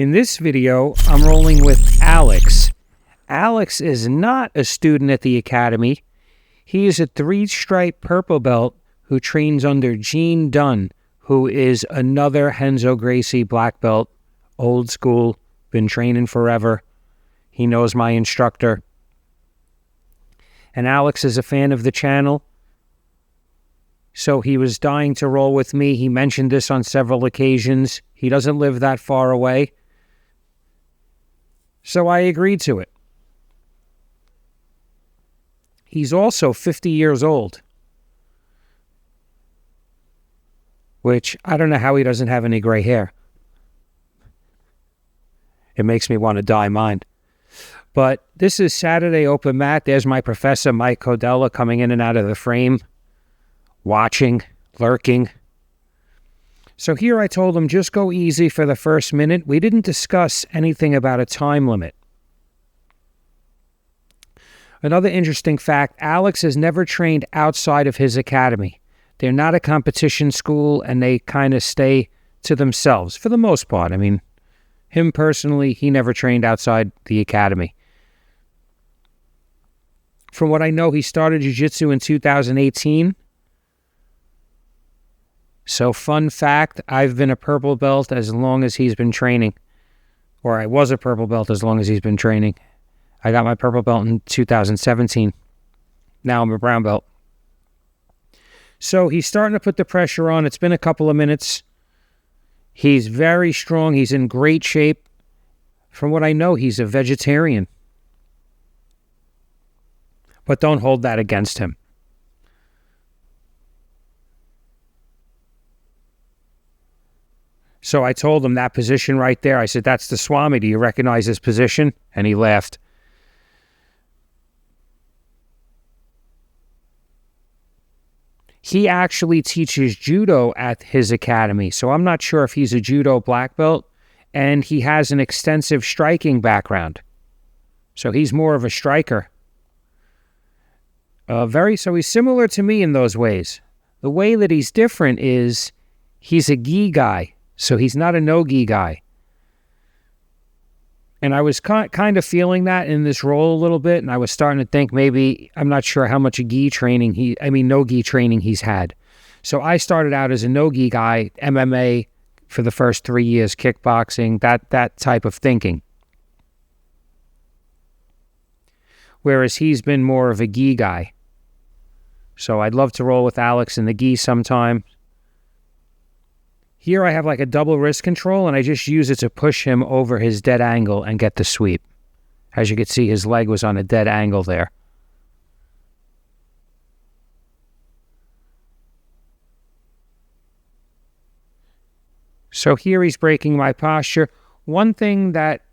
In this video, I'm rolling with Aleks. Aleks is not a student at the academy. He is a 3-stripe purple belt who trains under Gene Dunn, who is another Renzo Gracie black belt, old school, been training forever. He knows my instructor. And Aleks is a fan of the channel, so he was dying to roll with me. He mentioned this on several occasions. He doesn't live that far away, so I agreed to it. He's also 50 years old, which I don't know how he doesn't have any gray hair. It makes me want to dye mine. But this is Saturday Open Mat. There's my professor, Mike Codella, coming in and out of the frame, watching, lurking. So here I told him, just go easy for the first minute. We didn't discuss anything about a time limit. Another interesting fact, Aleks has never trained outside of his academy. They're not a competition school, and they kind of stay to themselves for the most part. I mean, him personally, he never trained outside the academy. From what I know, he started jiu-jitsu in 2018. So fun fact, I've been a purple belt as long as he's been training. Or I was a purple belt as long as he's been training. I got my purple belt in 2017. Now I'm a brown belt. So he's starting to put the pressure on. It's been a couple of minutes. He's very strong. He's in great shape. From what I know, he's a vegetarian. But don't hold that against him. So I told him that position right there. I said, that's the Swami. Do you recognize this position? And he laughed. He actually teaches judo at his academy, so I'm not sure if he's a judo black belt, and he has an extensive striking background. So he's more of a striker. So he's similar to me in those ways. The way that he's different is he's a gi guy, so he's not a no-gi guy. And I was kind of feeling that in this role a little bit, and I was starting to think maybe, I'm not sure how much no-gi training he's had. So I started out as a no-gi guy, MMA for the first 3 years, kickboxing, that type of thinking. Whereas he's been more of a gi guy. So I'd love to roll with Aleks in the gi sometime. Here I have like a double wrist control, and I just use it to push him over his dead angle and get the sweep. As you can see, his leg was on a dead angle there. So here he's breaking my posture. One thing that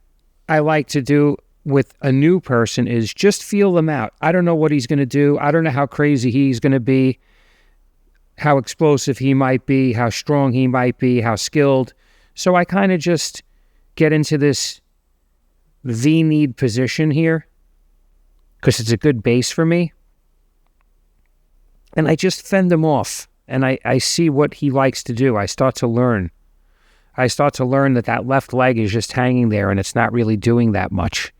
I like to do with a new person is just feel them out. I don't know what he's going to do. I don't know how crazy he's going to be, how explosive he might be, how strong he might be, how skilled. So I kind of just get into this V-kneed position here because it's a good base for me. And I just fend him off, and I see what he likes to do. I start to learn. I start to learn that left leg is just hanging there and it's not really doing that much.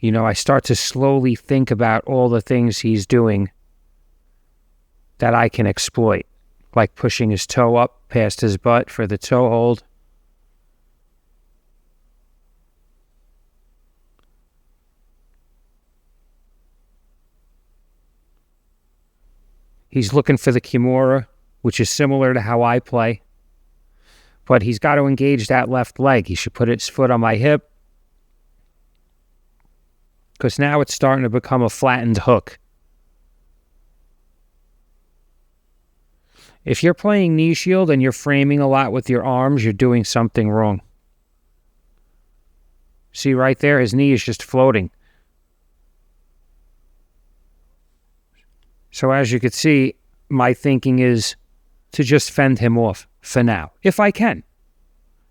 You know, I start to slowly think about all the things he's doing that I can exploit, like pushing his toe up past his butt for the toe hold. He's looking for the Kimura, which is similar to how I play. But he's got to engage that left leg. He should put his foot on my hip, because now it's starting to become a flattened hook. If you're playing knee shield and you're framing a lot with your arms, you're doing something wrong. See right there, his knee is just floating. So as you can see, my thinking is to just fend him off for now, if I can.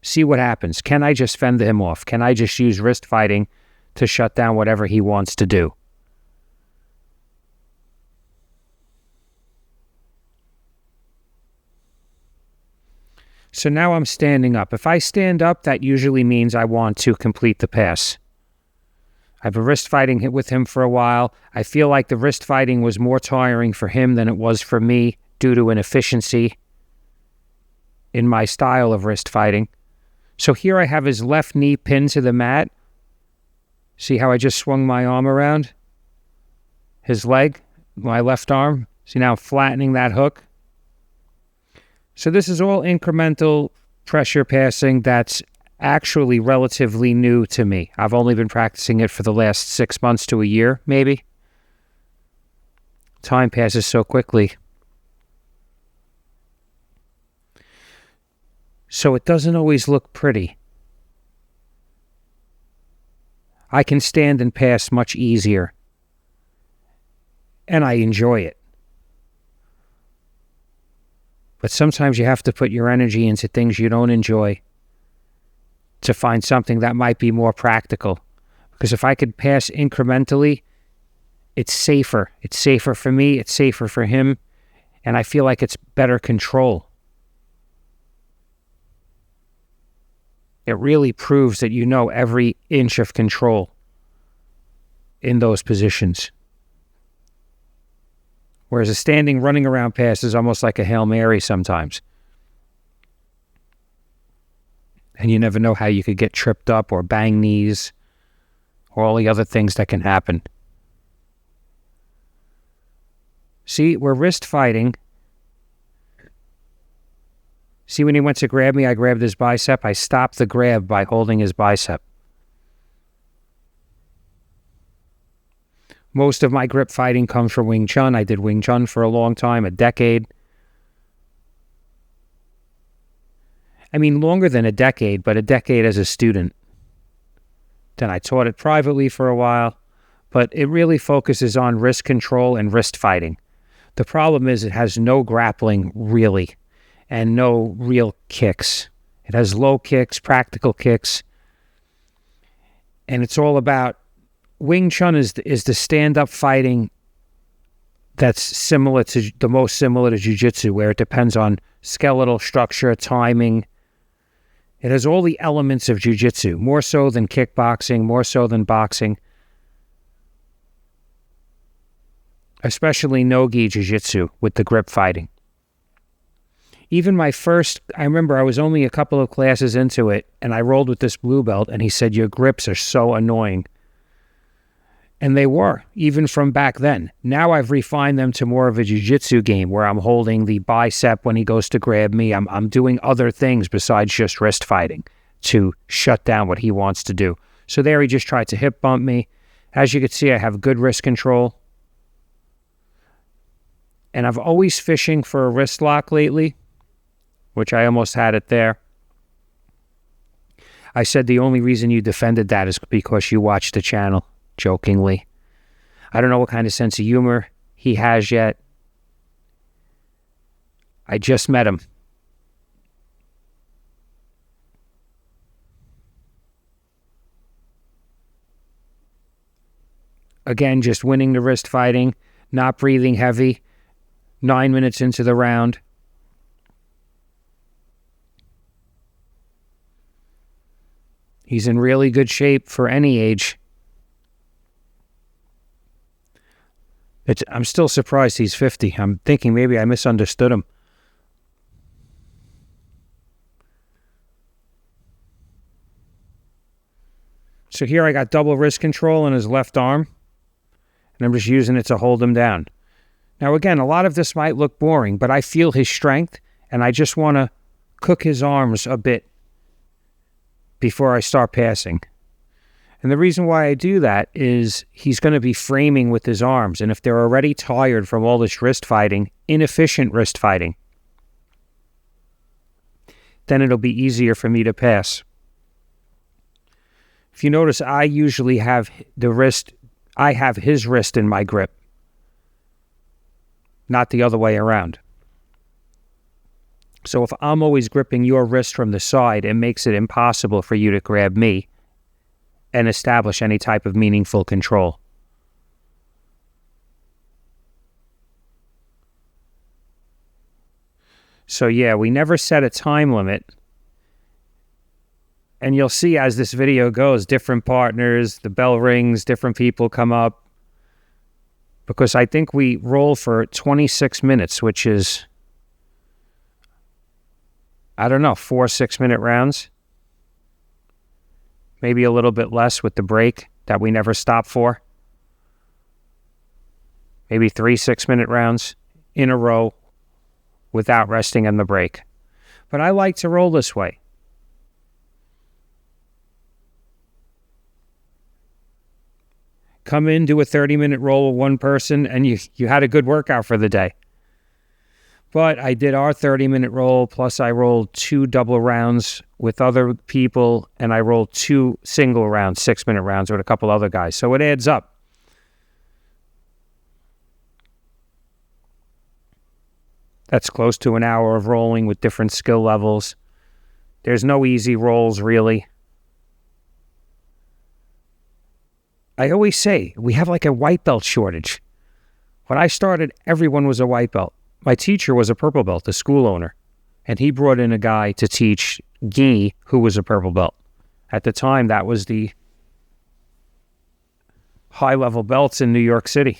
See what happens. Can I just fend him off? Can I just use wrist fighting to shut down whatever he wants to do? So now I'm standing up. If I stand up, that usually means I want to complete the pass. I've been wrist fighting with him for a while. I feel like the wrist fighting was more tiring for him than it was for me due to inefficiency in my style of wrist fighting. So here I have his left knee pinned to the mat. See how I just swung my arm around? His leg, my left arm. See, now I'm flattening that hook. So this is all incremental pressure passing that's actually relatively new to me. I've only been practicing it for the last 6 months to a year, maybe. Time passes so quickly. So it doesn't always look pretty. I can stand and pass much easier. And I enjoy it. But sometimes you have to put your energy into things you don't enjoy to find something that might be more practical. Because if I could pass incrementally, it's safer. It's safer for me, it's safer for him, and I feel like it's better control. It really proves that you know every inch of control in those positions. Whereas a standing, running around pass is almost like a Hail Mary sometimes. And you never know how you could get tripped up or bang knees or all the other things that can happen. See, we're wrist fighting. See, when he went to grab me, I grabbed his bicep. I stopped the grab by holding his bicep. Most of my grip fighting comes from Wing Chun. I did Wing Chun for a long time, a decade. I mean, longer than a decade, but a decade as a student. Then I taught it privately for a while, but it really focuses on wrist control and wrist fighting. The problem is it has no grappling, really, and no real kicks. It has low kicks, practical kicks, and it's all about Wing Chun is the stand-up fighting that's the most similar to jiu-jitsu, where it depends on skeletal structure, timing. It has all the elements of jiu-jitsu, more so than kickboxing, more so than boxing. Especially no-gi jiu-jitsu with the grip fighting. Even I remember I was only a couple of classes into it, and I rolled with this blue belt, and he said, "Your grips are so annoying." And they were, even from back then. Now I've refined them to more of a jiu-jitsu game where I'm holding the bicep when he goes to grab me. I'm doing other things besides just wrist fighting to shut down what he wants to do. So there he just tried to hip bump me. As you can see, I have good wrist control. And I've always fishing for a wrist lock lately, which I almost had it there. I said the only reason you defended that is because you watched the channel. Jokingly. I don't know what kind of sense of humor he has yet. I just met him. Again, just winning the wrist fighting, not breathing heavy, 9 minutes into the round. He's in really good shape for any age. I'm still surprised he's 50. I'm thinking maybe I misunderstood him. So here I got double wrist control in his left arm, and I'm just using it to hold him down. Now again, a lot of this might look boring, but I feel his strength, and I just want to cook his arms a bit before I start passing. And the reason why I do that is he's going to be framing with his arms. And if they're already tired from all this wrist fighting, inefficient wrist fighting, then it'll be easier for me to pass. If you notice, I usually have his wrist in my grip, not the other way around. So if I'm always gripping your wrist from the side, it makes it impossible for you to grab me and establish any type of meaningful control. So yeah, we never set a time limit. And you'll see as this video goes, different partners, the bell rings, different people come up. Because I think we roll for 26 minutes, which is, I don't know, 4 6-minute rounds. Maybe a little bit less with the break that we never stop for. Maybe 3 6-minute rounds in a row without resting on the break. But I like to roll this way. Come in, do a 30-minute roll with one person, and you had a good workout for the day. But I did our 30-minute roll, plus I rolled 2 double rounds with other people, and I rolled 2 single rounds, 6-minute rounds with a couple other guys. So it adds up. That's close to an hour of rolling with different skill levels. There's no easy rolls, really. I always say, we have like a white belt shortage. When I started, everyone was a white belt. My teacher was a purple belt, the school owner. And he brought in a guy to teach gi, who was a purple belt. At the time, that was the high-level belts in New York City.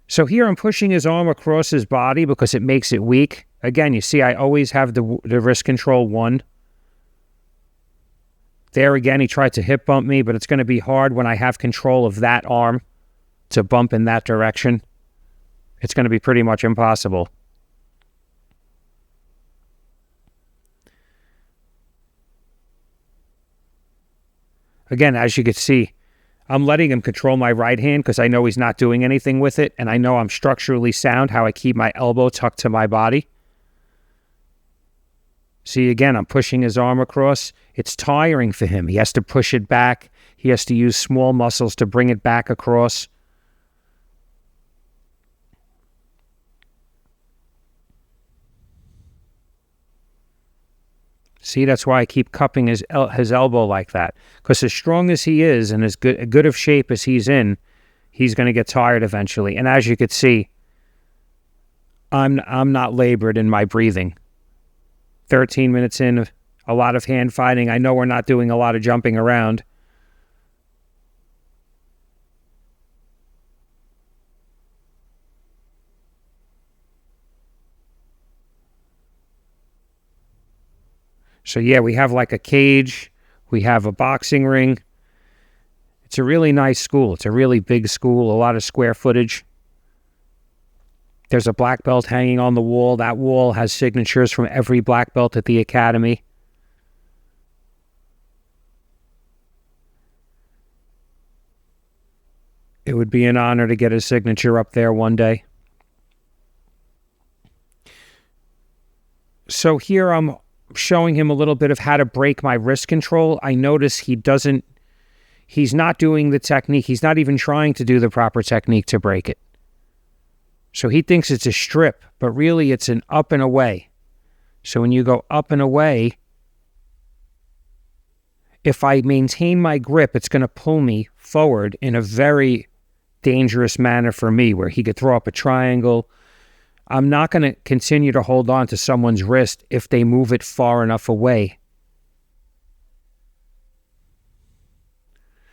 So here I'm pushing his arm across his body because it makes it weak. Again, you see I always have the wrist control 1. There again, he tried to hip bump me, but it's going to be hard when I have control of that arm to bump in that direction. It's going to be pretty much impossible. Again, as you can see, I'm letting him control my right hand because I know he's not doing anything with it, and I know I'm structurally sound, how I keep my elbow tucked to my body. See, again, I'm pushing his arm across. It's tiring for him. He has to push it back. He has to use small muscles to bring it back across. See, that's why I keep cupping his elbow like that. Because as strong as he is and as good of shape as he's in, he's going to get tired eventually. And as you could see, I'm not labored in my breathing. 13 minutes in, a lot of hand fighting. I know we're not doing a lot of jumping around. So yeah, we have like a cage. We have a boxing ring. It's a really nice school. It's a really big school, a lot of square footage. There's a black belt hanging on the wall. That wall has signatures from every black belt at the academy. It would be an honor to get his signature up there one day. So here I'm showing him a little bit of how to break my wrist control. I notice he's not doing the technique. He's not even trying to do the proper technique to break it. So he thinks it's a strip, but really it's an up and away. So when you go up and away, if I maintain my grip, it's going to pull me forward in a very dangerous manner for me, where he could throw up a triangle. I'm not going to continue to hold on to someone's wrist if they move it far enough away.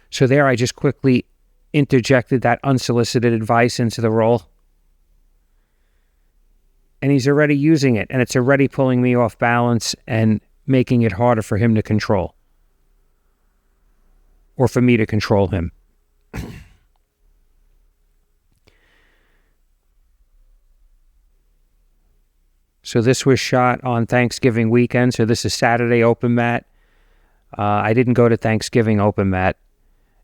So there I just quickly interjected that unsolicited advice into the roll. And he's already using it, and it's already pulling me off balance and making it harder for him to control. Or for me to control him. So this was shot on Thanksgiving weekend, so this is Saturday open mat. I didn't go to Thanksgiving open mat,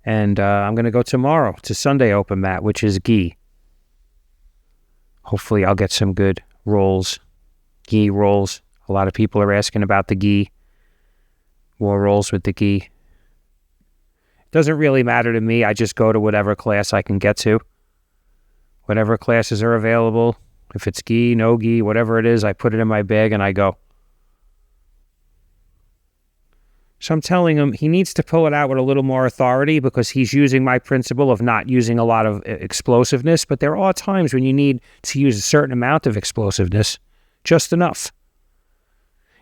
and I'm going to go tomorrow to Sunday open mat, which is gi. Hopefully I'll get some good rolls, gi rolls. A lot of people are asking about the gi. More rolls with the gi. It doesn't really matter to me. I just go to whatever class I can get to. Whatever classes are available. If it's gi, no gi, whatever it is, I put it in my bag and I go. So I'm telling him he needs to pull it out with a little more authority because he's using my principle of not using a lot of explosiveness. But there are times when you need to use a certain amount of explosiveness, just enough.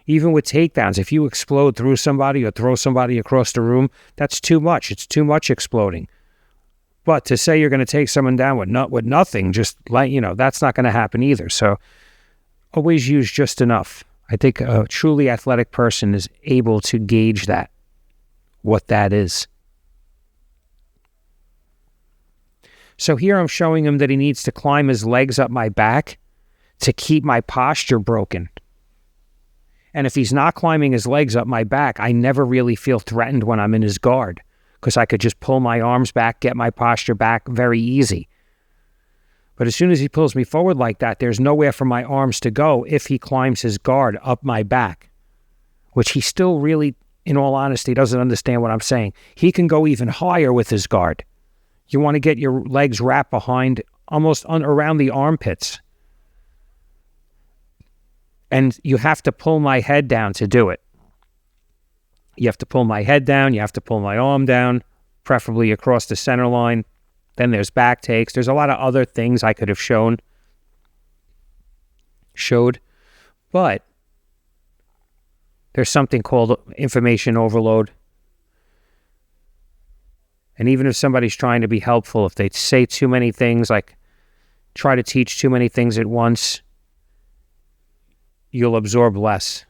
Even with takedowns, if you explode through somebody or throw somebody across the room, that's too much. It's too much exploding. But to say you're going to take someone down with nothing, just like, that's not going to happen either. So always use just enough. I think a truly athletic person is able to gauge that, what that is. So here I'm showing him that he needs to climb his legs up my back to keep my posture broken. And if he's not climbing his legs up my back, I never really feel threatened when I'm in his guard because I could just pull my arms back, get my posture back very easy. But as soon as he pulls me forward like that, there's nowhere for my arms to go if he climbs his guard up my back, which he still really, in all honesty, doesn't understand what I'm saying. He can go even higher with his guard. You want to get your legs wrapped behind, almost around the armpits. And you have to pull my head down to do it. You have to pull my head down. You have to pull my arm down, preferably across the center line. Then there's back takes. There's a lot of other things I could have showed. But there's something called information overload. And even if somebody's trying to be helpful, if they say too many things, like try to teach too many things at once, you'll absorb less.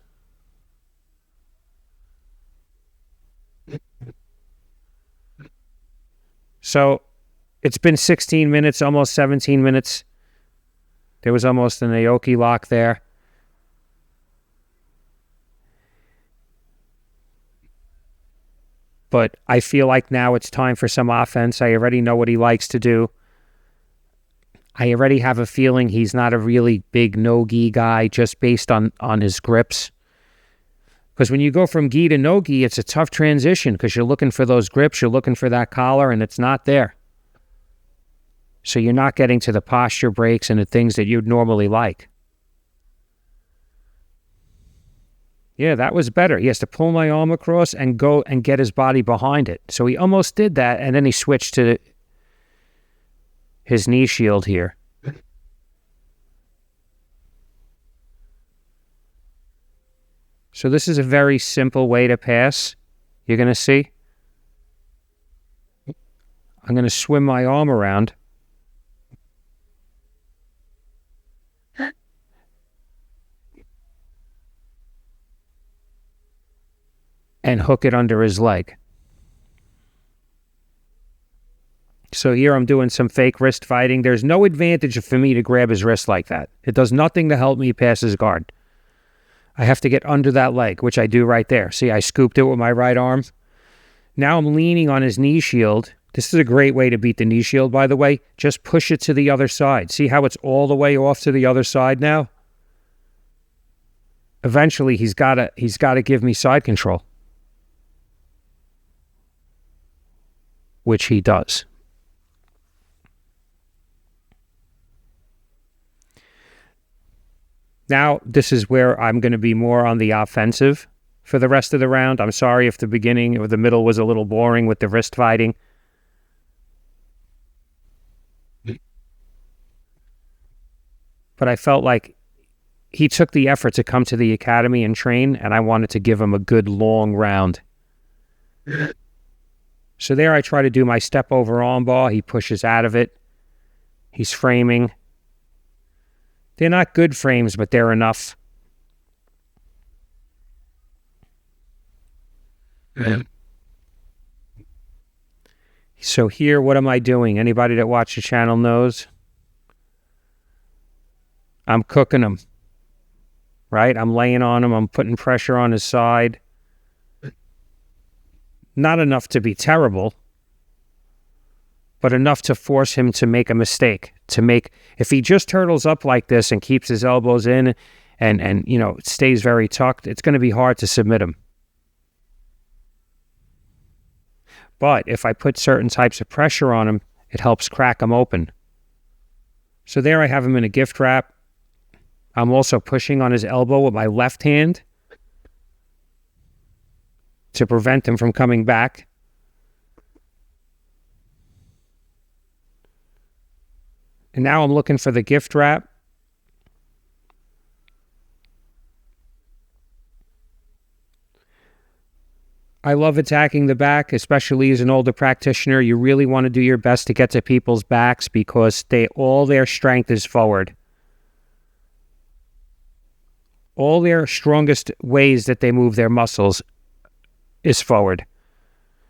So it's been 16 minutes, almost 17 minutes. There was almost an Aoki lock there. But I feel like now it's time for some offense. I already know what he likes to do. I already have a feeling he's not a really big no-gi guy just based on his grips. Because when you go from gi to no-gi, it's a tough transition because you're looking for those grips, you're looking for that collar, and it's not there. So you're not getting to the posture breaks and the things that you'd normally like. Yeah, that was better. He has to pull my arm across and go and get his body behind it. So he almost did that, and then he switched to his knee shield here. So this is a very simple way to pass. You're going to see. I'm going to swim my arm around. And hook it under his leg. So here I'm doing some fake wrist fighting. There's no advantage for me to grab his wrist like that. It does nothing to help me pass his guard. I have to get under that leg, which I do right there. See, I scooped it with my right arm. Now I'm leaning on his knee shield. This is a great way to beat the knee shield, by the way. Just push it to the other side. See how it's all the way off to the other side now? Eventually, he's got to give me side control. Which he does. Now, this is where I'm going to be more on the offensive for the rest of the round. I'm sorry if the beginning or the middle was a little boring with the wrist fighting. But I felt like he took the effort to come to the academy and train, and I wanted to give him a good long round. So there I try to do my step over armbar. He pushes out of it. He's framing. They're not good frames, but they're enough. So here, what am I doing? Anybody that watched the channel knows. I'm cooking him. Right? I'm laying on him. I'm putting pressure on his side. Not enough to be terrible, but enough to force him to make a mistake. If he just turtles up like this and keeps his elbows in and stays very tucked, it's going to be hard to submit him. But if I put certain types of pressure on him, it helps crack him open. So there I have him in a gift wrap. I'm also pushing on his elbow with my left hand. to prevent him from coming back. And now I'm looking for the gift wrap. I love attacking the back, especially as an older practitioner. You really want to do your best to get to people's backs because all their strength is forward. All their strongest ways that they move their muscles is forward.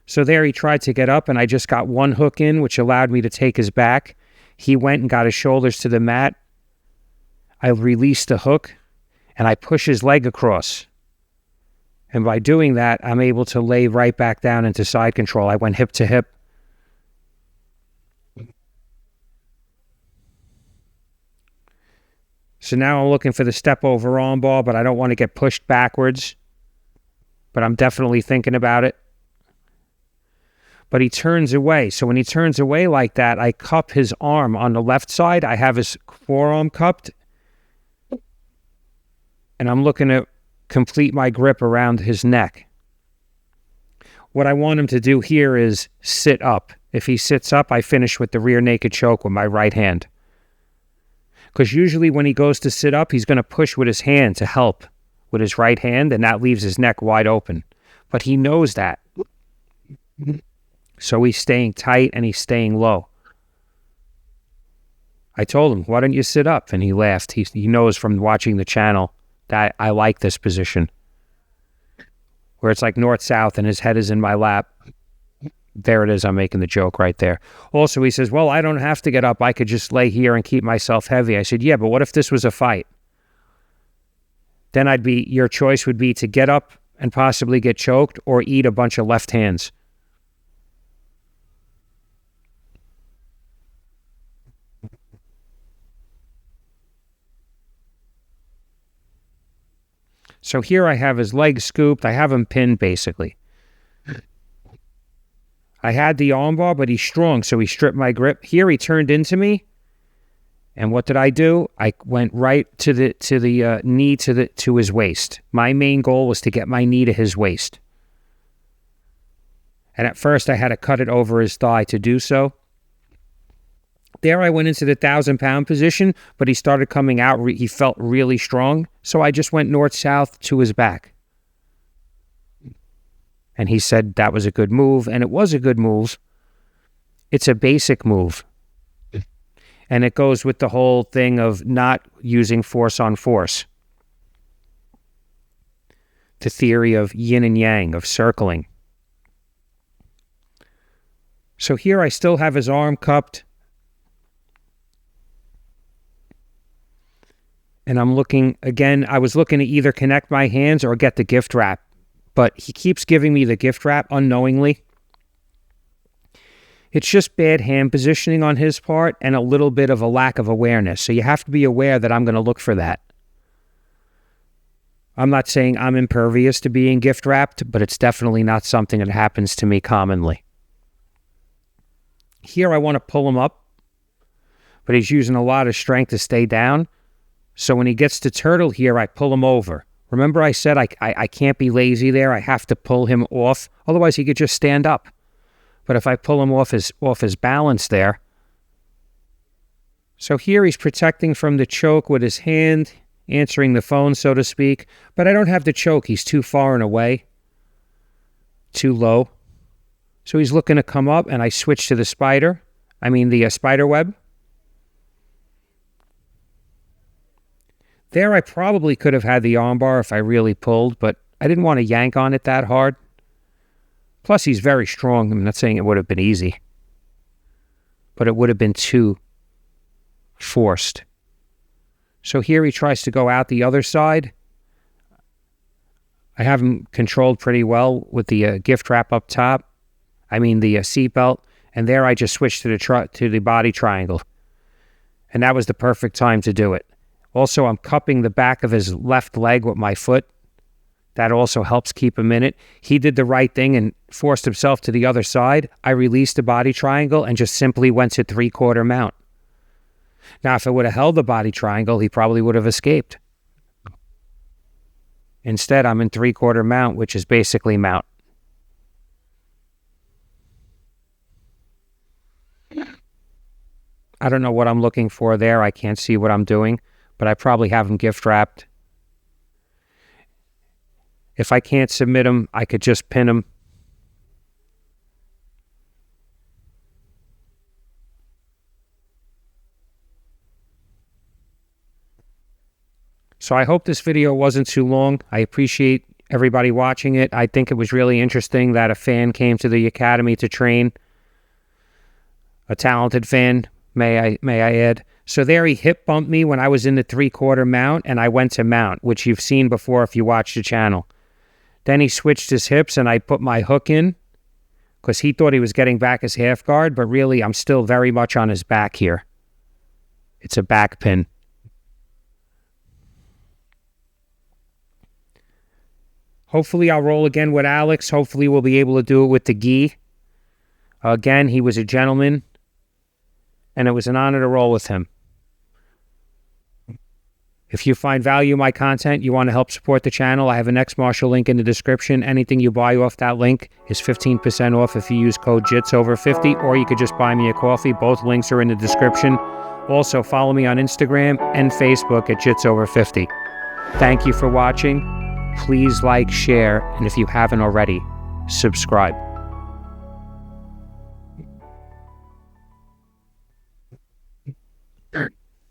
So there he tried to get up, and I just got one hook in, which allowed me to take his back. He went and got his shoulders to the mat. I released the hook, and I push his leg across. And by doing that, I'm able to lay right back down into side control. I went hip to hip. So now I'm looking for the step over armbar, but I don't want to get pushed backwards. But I'm definitely thinking about it. But he turns away. So when he turns away like that, I cup his arm on the left side. I have his forearm cupped. And I'm looking to complete my grip around his neck. What I want him to do here is sit up. If he sits up, I finish with the rear naked choke with my right hand. Because usually when he goes to sit up, he's going to push with his hand to help with his right hand, and that leaves his neck wide open. But he knows that. So he's staying tight and he's staying low. I told him, why don't you sit up? And he laughed. He knows from watching the channel that I like this position. Where it's like north-south and his head is in my lap. There it is. I'm making the joke right there. Also, he says, well, I don't have to get up. I could just lay here and keep myself heavy. I said, yeah, but what if this was a fight? Then your choice would be to get up and possibly get choked or eat a bunch of left hands. So here I have his leg scooped. I have him pinned, basically. I had the armbar, but he's strong, so he stripped my grip. Here he turned into me, and what did I do? I went right to the knee to his waist. My main goal was to get my knee to his waist. And at first, I had to cut it over his thigh to do so. There I went into the 1,000-pound position, but he started coming out. He felt really strong, so I just went north-south to his back. And he said that was a good move, and it was a good move. It's a basic move. And it goes with the whole thing of not using force on force. The theory of yin and yang, of circling. So here I still have his arm cupped. And I'm looking, again, I was looking to either connect my hands or get the gift wrap. But he keeps giving me the gift wrap unknowingly. It's just bad hand positioning on his part and a little bit of a lack of awareness. So you have to be aware that I'm going to look for that. I'm not saying I'm impervious to being gift wrapped, but it's definitely not something that happens to me commonly. Here I want to pull him up, but he's using a lot of strength to stay down. So when he gets to turtle here, I pull him over. Remember I said I can't be lazy there. I have to pull him off. Otherwise, he could just stand up. But if I pull him off his balance there. So here he's protecting from the choke with his hand, answering the phone, so to speak. But I don't have the choke. He's too far and away. Too low. So he's looking to come up, and I switch to the spider web. There I probably could have had the armbar if I really pulled, but I didn't want to yank on it that hard. Plus, he's very strong. I'm not saying it would have been easy, but it would have been too forced. So here he tries to go out the other side. I have him controlled pretty well with the gift wrap up top. The seatbelt. And there I just switched to the body triangle. And that was the perfect time to do it. Also, I'm cupping the back of his left leg with my foot. That also helps keep him in it. He did the right thing and forced himself to the other side. I released the body triangle and just simply went to 3/4 mount. Now, if I would have held the body triangle, he probably would have escaped. Instead, I'm in 3/4 mount, which is basically mount. I don't know what I'm looking for there. I can't see what I'm doing, but I probably have them gift wrapped. If I can't submit them, I could just pin them. So I hope this video wasn't too long. I appreciate everybody watching it. I think it was really interesting that a fan came to the academy to train. A talented fan, may I add. So there he hip bumped me when I was in the 3/4 mount, and I went to mount, which you've seen before if you watch the channel. Then he switched his hips and I put my hook in because he thought he was getting back his half guard, but really I'm still very much on his back here. It's a back pin. Hopefully I'll roll again with Aleks. Hopefully we'll be able to do it with the gi. Again, he was a gentleman, and it was an honor to roll with him. If you find value in my content, you want to help support the channel, I have an X-Martial link in the description. Anything you buy off that link is 15% off if you use code JITS50, or you could just buy me a coffee. Both links are in the description. Also, follow me on Instagram and Facebook at JITS50. Thank you for watching. Please like, share, and if you haven't already, subscribe.